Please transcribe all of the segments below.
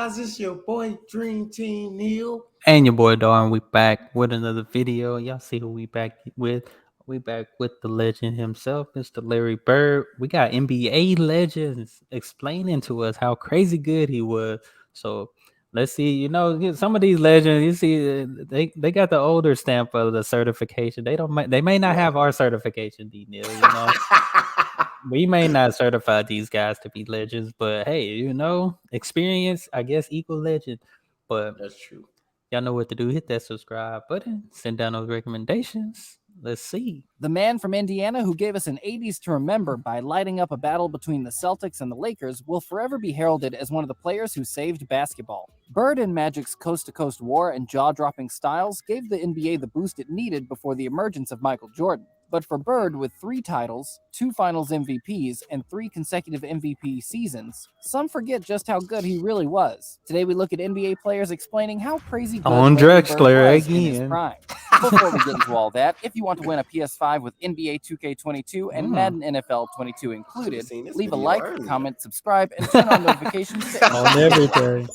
guys? It's your boy Dream Team Neil. And your boy Darn, we back with another video. Y'all see who we back with? We back with the legend himself, Mr. Larry Bird. We got NBA legends explaining to us how crazy good he was. So let's see. Some of these legends, you see, they got the older stamp of the certification. They may not have our certification, D Neil. We may not certify these guys to be legends, but hey, experience, I guess, equal legend. But That's true. y'all know what to do. Hit that subscribe button. Send down those recommendations. Let's see. The man from Indiana who gave us an 80s to remember by lighting up a battle between the Celtics and the Lakers will forever be heralded as one of the players who saved basketball. Bird and Magic's coast-to-coast war and jaw-dropping styles gave the NBA the boost it needed before the emergence of Michael Jordan. But for Bird, with 3 titles, 2 Finals MVPs, and 3 consecutive MVP seasons, some forget just how good he really was. Today we look at NBA players explaining how crazy good On Larry Bird Drexler was in his again. prime. Before we get into all that, if you want to win a PS5 with NBA 2K22 and Madden NFL 22 included, leave a like, comment, subscribe, and turn on notifications On everything.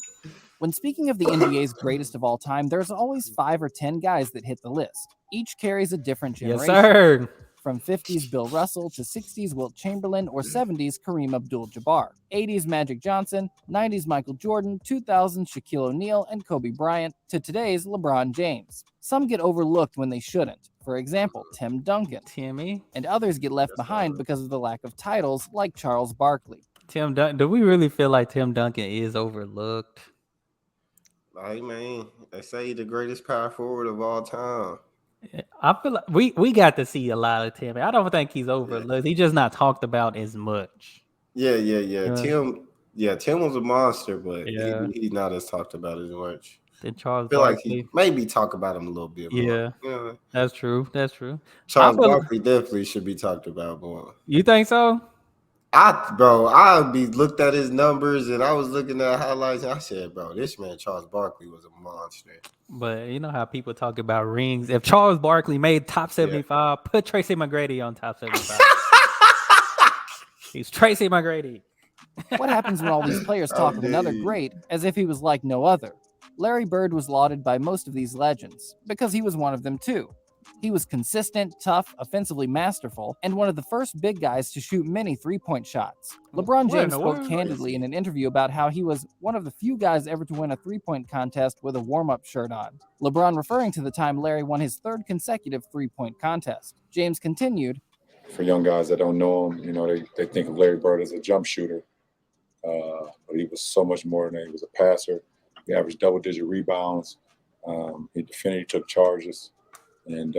When speaking of the NBA's greatest of all time, there's always 5 or 10 guys that hit the list. Each carries a different generation. Yes, sir. From 50s Bill Russell to 60s Wilt Chamberlain or 70s Kareem Abdul-Jabbar, 80s Magic Johnson, 90s Michael Jordan, 2000s Shaquille O'Neal and Kobe Bryant, to today's LeBron James. Some get overlooked when they shouldn't. For example, Tim Duncan. Timmy. And others get left behind because of the lack of titles, like Charles Barkley. Tim Duncan. Do we really feel like Tim Duncan is overlooked? Like, man, they say he's the greatest power forward of all time. I feel like we got to see a lot of Tim. I don't think he's overlooked. He's just not talked about as much. Yeah. Tim was a monster, but he's not as talked about as much. Then Charles I feel Barkley. like he maybe talk about him a little bit more. Yeah. That's true. Charles Barkley definitely should be talked about more. You think so? I be looked at his numbers and I was looking at highlights and I said, bro, this man Charles Barkley was a monster. But you know how people talk about rings. If Charles Barkley made top 75, put Tracy McGrady on top 75. He's Tracy McGrady. What happens when all these players talk of another great as if he was like no other? Larry Bird was lauded by most of these legends because he was one of them too. He was consistent, tough, offensively masterful, and one of the first big guys to shoot many three-point shots. LeBron James spoke candidly in an interview about how he was one of the few guys ever to win a three-point contest with a warm-up shirt on. LeBron referring to the time Larry won his 3rd consecutive three-point contest. James continued, for young guys that don't know him, they think of Larry Bird as a jump shooter, but he was so much more than that. He was a passer. He averaged double-digit rebounds. He defended, he took charges. And,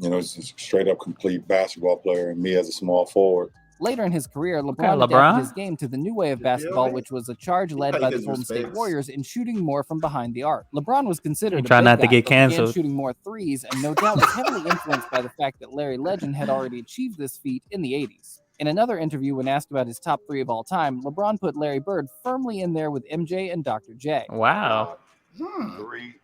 he's a straight-up complete basketball player, and me as a small forward. Later in his career, LeBron adapted his game to the new way of basketball, which was a charge led by the Golden State Warriors in shooting more from behind the arc. LeBron was considered a big guy, to get canceled, shooting more threes, and no doubt was heavily influenced by the fact that Larry Legend had already achieved this feat in the 80s. In another interview, when asked about his top 3 of all time, LeBron put Larry Bird firmly in there with MJ and Dr. J. Wow. 3.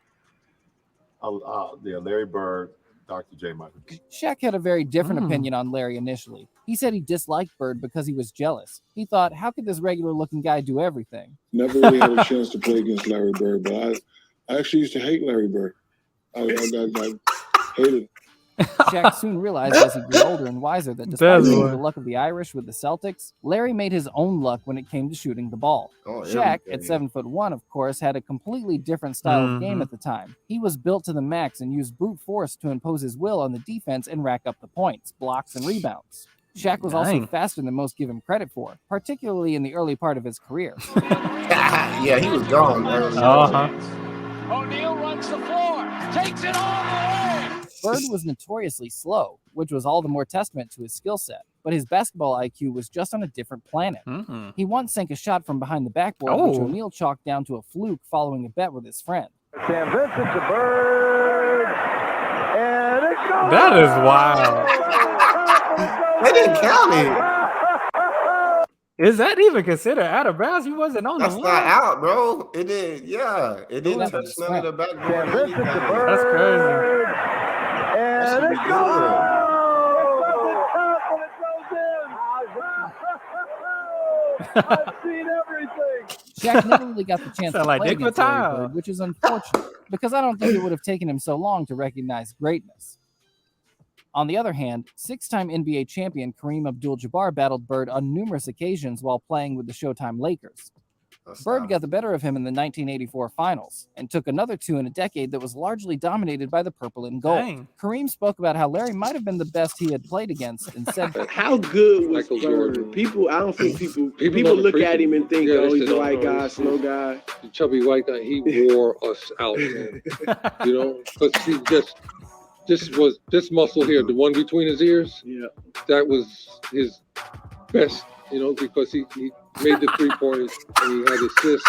Larry Bird, Dr. J. Michael. Shaq had a very different opinion on Larry initially. He said he disliked Bird because he was jealous. He thought, how could this regular-looking guy do everything? Never really had a chance to play against Larry Bird, but I actually used to hate Larry Bird. I hated him. Shaq soon realized as he grew older and wiser that despite the luck of the Irish with the Celtics, Larry made his own luck when it came to shooting the ball. Shaq, at 7'1", of course, had a completely different style of game at the time. He was built to the max and used brute force to impose his will on the defense and rack up the points, blocks, and rebounds. Shaq was also faster than most give him credit for, particularly in the early part of his career. Yeah, he was gone. O'Neal runs the floor, takes it all the way. Bird was notoriously slow, which was all the more testament to his skill set, but his basketball IQ was just on a different planet. He once sank a shot from behind the backboard, which O'Neal chalked down to a fluke following a bet with his friend. Sam Vincent to Bird, and it goes. That is wild. They didn't count it. Is that even considered out of bounds? He wasn't on That's the not line. out, bro. It did. Yeah, it didn't touch none of the backboard. Sam Vincent to Bird. That's crazy. And it goes! I've seen everything. Shaq never really got the chance to Sound like play Dick against Larry Vitale. Bird, which is unfortunate because I don't think it would have taken him so long to recognize greatness. On the other hand, six-time NBA champion Kareem Abdul-Jabbar battled Bird on numerous occasions while playing with the Showtime Lakers. Bird got the better of him in the 1984 finals and took another two in a decade that was largely dominated by the purple and gold. Dang. Kareem spoke about how Larry might have been the best he had played against and said, How good was Michael Bird? Jordan. People, I don't think people People look don't at him and think, appreciate him. oh, Yeah, he's they a say, white "Oh, guy, he's- slow guy. The chubby white guy, he wore us out, man. You know, because he this muscle here, the one between his ears, Yeah. that was his best, you know, because he made the 3-pointers and he had assists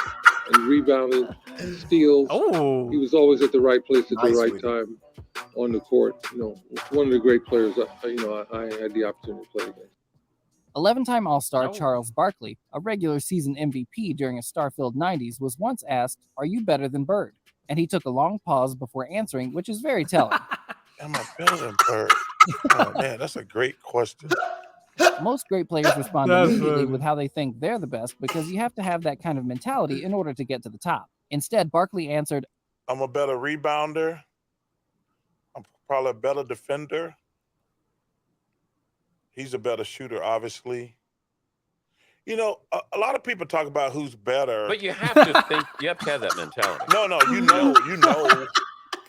and rebounded, steals. Oh, He was always at the right place at Nice the right with it. time on the court. You know, one of the great players. I had the opportunity to play against. 11-time All-Star Oh. Charles Barkley, a regular season MVP during a star-filled 90s, was once asked, "Are you better than Bird?" And he took a long pause before answering, which is very telling. Am I better than Bird? Oh man, that's a great question. Most great players respond That's immediately funny. with how they think they're the best because you have to have that kind of mentality in order to get to the top. Instead, Barkley answered, I'm a better rebounder. I'm probably a better defender. He's a better shooter, obviously. You know, a lot of people talk about who's better. But you have to think. You have to have that mentality. No,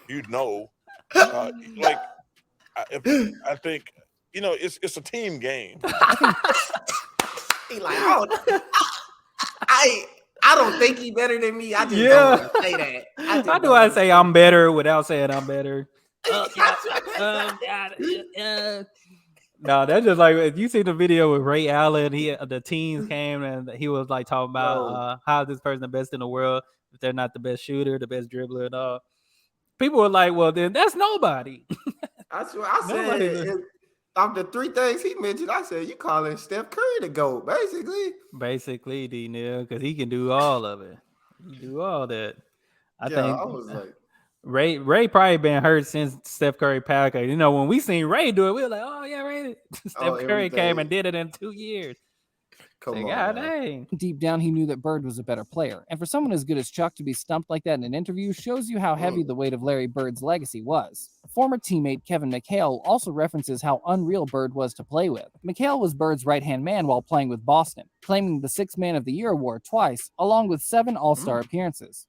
you know. Like, I think, you know, it's a team game. He like, I don't think he better than me. I just Yeah. don't want to say that. how do I say I'm better without saying I'm better? No, that's just like if you see the video with Ray Allen, the teams came and he was like talking about how is this person the best in the world if they're not the best shooter, the best dribbler, and all. People were like, "Well, then that's nobody." I swear, I Nobody said of the three things he mentioned, I said you calling Steph Curry the GOAT, basically. Basically, D Neil, because he can do all of it. He do all that. I Yeah, think I was like, Ray probably been hurt since Steph Curry passed. You know, when we seen Ray do it, we were like, "Oh yeah, Ray." Steph Curry came and did it in 2 years. come Say, on, God man. dang. deep down, he knew that Bird was a better player. And for someone as good as Chuck to be stumped like that in an interview shows you how heavy the weight of Larry Bird's legacy was. Former teammate Kevin McHale also references how unreal Bird was to play with. McHale was Bird's right-hand man while playing with Boston, claiming the Sixth Man of the Year award twice, along with 7 All-Star appearances.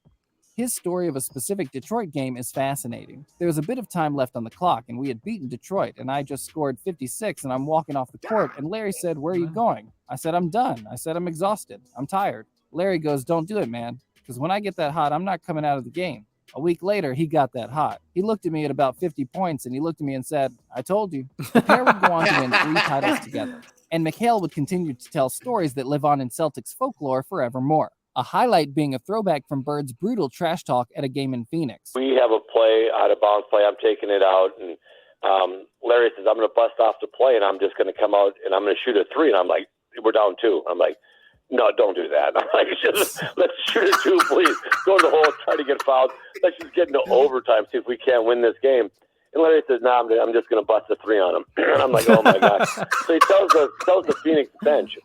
His story of a specific Detroit game is fascinating. There was a bit of time left on the clock, and we had beaten Detroit, and I just scored 56, and I'm walking off the court, and Larry said, "Where are you going?" I said, "I'm done." I said, "I'm exhausted. I'm tired." Larry goes, "Don't do it, man, because when I get that hot, I'm not coming out of the game." A week later, he got that hot. He looked at me at about 50 points, and he looked at me and said, "I told you." The pair would go on to win 3 titles together, and McHale would continue to tell stories that live on in Celtics folklore forevermore. A highlight being a throwback from Bird's brutal trash talk at a game in Phoenix. We have a play, out of bounds play. I'm taking it out, and Larry says, "I'm going to bust off the play, and I'm just going to come out, and I'm going to shoot a 3." And I'm like, "We're down 2." I'm like, "No, don't do that." I'm like, let's shoot a 2, please. Go to the hole, try to get fouled. Let's just get into overtime, see if we can't win this game. And Larry says, "No, I'm just going to bust a 3 on him." And I'm like, "Oh, my God." So he tells the Phoenix bench,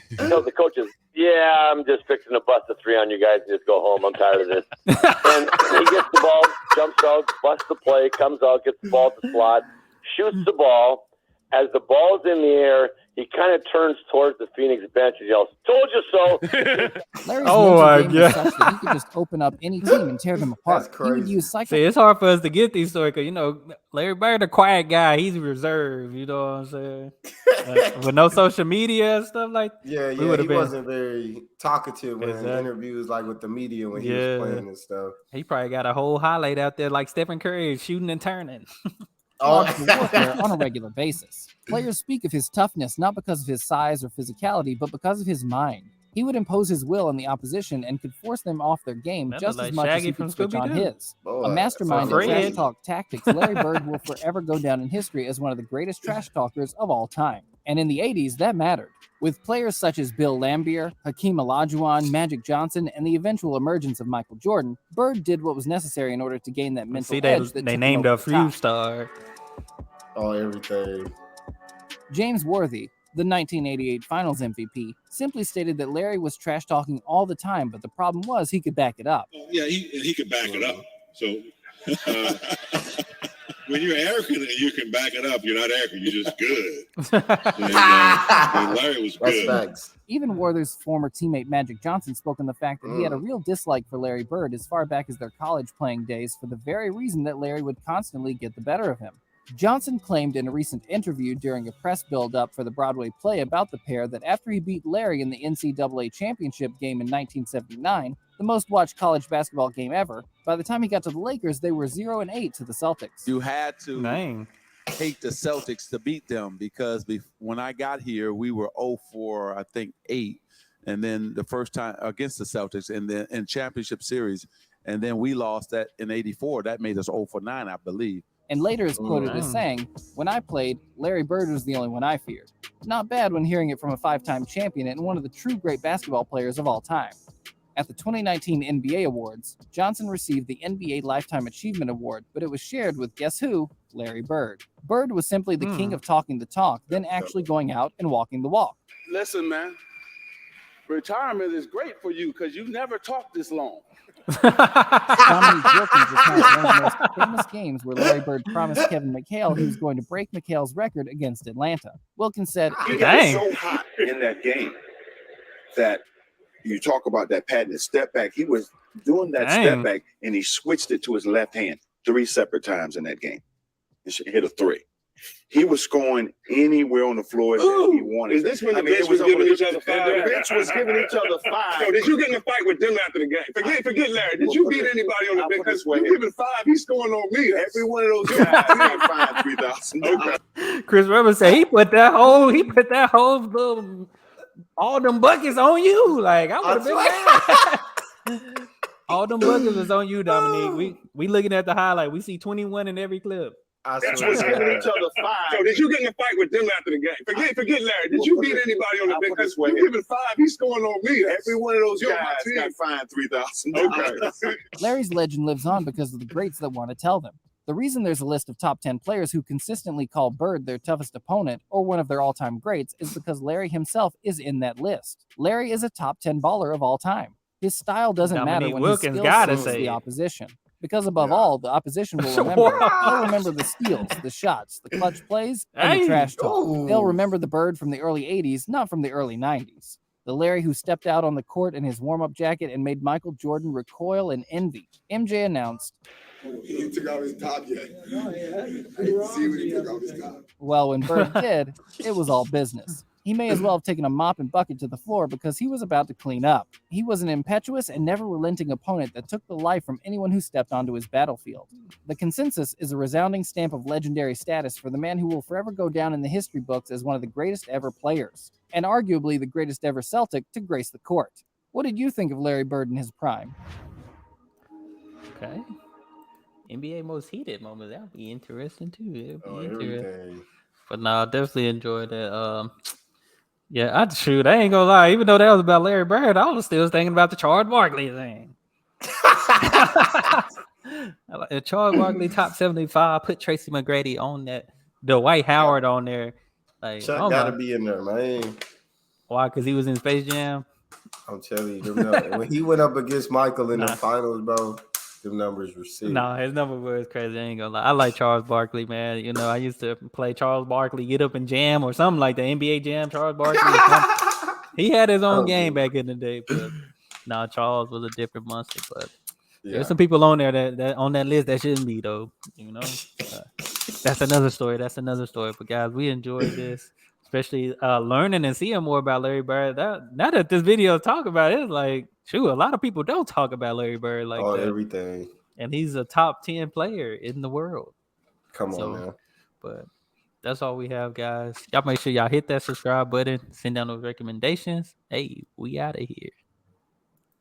he tells the coaches, "Yeah, I'm just fixing to bust a 3 on you guys and just go home. I'm tired of this." And he gets the ball, jumps out, busts the play, comes out, gets the ball at the slot, shoots the ball. As the ball's in the air, he kind of turns towards the Phoenix bench and yells, "Told you so." Larry's Oh my mental game was God. such that he could just open up any team and tear them apart. That's He would crazy. use See, it's hard for us to get these stories because, you know, Larry Bird, a quiet guy. He's reserved, you know what I'm saying? With no social media and stuff like Yeah, we would've he been- wasn't very talkative when Exactly. interviews, like with the media when he Yeah. was playing and stuff. he probably got a whole highlight out there like Stephen Curry shooting and turning. psychological warfare on a regular basis. Players speak of his toughness not because of his size or physicality, but because of his mind. He would impose his will on the opposition and could force them off their game That just look as like much as Shaggy he from could switch on Scooby-Doo. his. Boy, A mastermind so of trash Fred. talk tactics, Larry Bird will forever go down in history as one of the greatest trash talkers of all time. And in the 80s, that mattered. With players such as Bill Laimbeer, Hakeem Olajuwon, Magic Johnson, and the eventual emergence of Michael Jordan, Bird did what was necessary in order to gain that mental See, they edge that took him named over a the few top. star. everything. James Worthy, The 1988 Finals MVP simply stated that Larry was trash talking all the time, but the problem was he could back it up. Yeah, he could back it up. So when you're arrogant and you can back it up, you're not arrogant. You're just good. and Larry was good. Facts. Even Werther's former teammate Magic Johnson spoke on the fact that he had a real dislike for Larry Bird as far back as their college playing days for the very reason that Larry would constantly get the better of him. Johnson claimed in a recent interview during a press build-up for the Broadway play about the pair that after he beat Larry in the NCAA championship game in 1979, the most watched college basketball game ever, by the time he got to the Lakers, they were 0-8 to the Celtics. You had to hate the Celtics to beat them because when I got here, we were 0-4, I think 8, and then the first time against the Celtics, and then in championship series, and then we lost that in '84. That made us 0-9, I believe. And later is quoted as saying, "When I played, Larry Bird was the only one I feared." Not bad when hearing it from a 5-time champion and one of the true great basketball players of all time. At the 2019 NBA Awards, Johnson received the NBA Lifetime Achievement Award, but it was shared with guess who? Larry Bird. Bird was simply the king of talking the talk, then actually going out and walking the walk. Listen, man, retirement is great for you because you never talked this long. Dominique Wilkins recounted one of the most famous games where Larry Bird promised Kevin McHale he was going to break McHale's record against Atlanta. Wilkins said, He got so hot in that game that you talk about that patented step back. He was doing that step back, and he switched it to his left hand 3 separate times in that game. He hit a 3. He was scoring anywhere on the floor that he wanted. Is this when the bench was giving each other 5? The bench was giving each other 5. So did you get in a fight with them after the game? Forget Larry. Did you beat anybody on the bench? Because you giving 5, he's scoring on me. Every one of those guys got fined $3,000. Okay. Chris Webber said he put that whole little all them buckets on you. Like I would have been mad. All them buckets is on you, Dominique. We looking at the highlight. We see 21 in every clip. Bench was giving each other 5. So did you get in a fight with them after the game? Forget Larry. Did you beat anybody on the bench? Because you giving 5, he's scoring on me. Every one of those guys got fined $3,000. Okay. Larry's legend lives on because of the greats that want to tell them. The reason there's a list of top 10 players who consistently call Bird their toughest opponent or one of their all-time greats is because Larry himself is in that list. Larry is a top 10 baller of all time. His style doesn't matter when his skill suits the opposition. Because above all, the opposition will remember. They'll remember the steals, the shots, the clutch plays, and the trash talk. They'll remember the Bird from the early 80s, not from the early 90s. The Larry who stepped out on the court in his warm-up jacket and made Michael Jordan recoil in envy. MJ announced, "He took out his top yet. I didn't see when he took out his top." Well, when Bird did, it was all business. He may as well have taken a mop and bucket to the floor because he was about to clean up. He was an impetuous and never relenting opponent that took the life from anyone who stepped onto his battlefield. The consensus is a resounding stamp of legendary status for the man who will forever go down in the history books as one of the greatest ever players, and arguably the greatest ever Celtic to grace the court. What did you think of Larry Bird in his prime? Okay. NBA most heated moments. That would be interesting too. Interesting. But no, I definitely enjoyed it. Yeah, I ain't gonna lie. Even though that was about Larry Bird, I was still thinking about the Charles Barkley thing. Charles Barkley top 75. Put Tracy McGrady on that. Dwight Howard on there. Like, Chuck gotta be in there, man. Why? Because he was in Space Jam. I'm telling you, when he went up against Michael in the finals, bro. Them numbers were sick. No, his number was crazy. I ain't gonna lie. I like Charles Barkley, man. You know, I used to play Charles Barkley, get up and jam or something like the NBA Jam. Charles Barkley. He had his own game back in the day, but no, Charles was a different monster. But there's some people on there that on that list that shouldn't be though. You know, that's another story. But guys, we enjoyed this, especially learning and seeing more about Larry Bird. Now that this video is talking about it, it's like, shoot, a lot of people don't talk about Larry Bird like that. Everything. And he's a top 10 player in the world. Come on, man. But that's all we have, guys. Y'all make sure y'all hit that subscribe button, send down those recommendations. Hey, we out of here.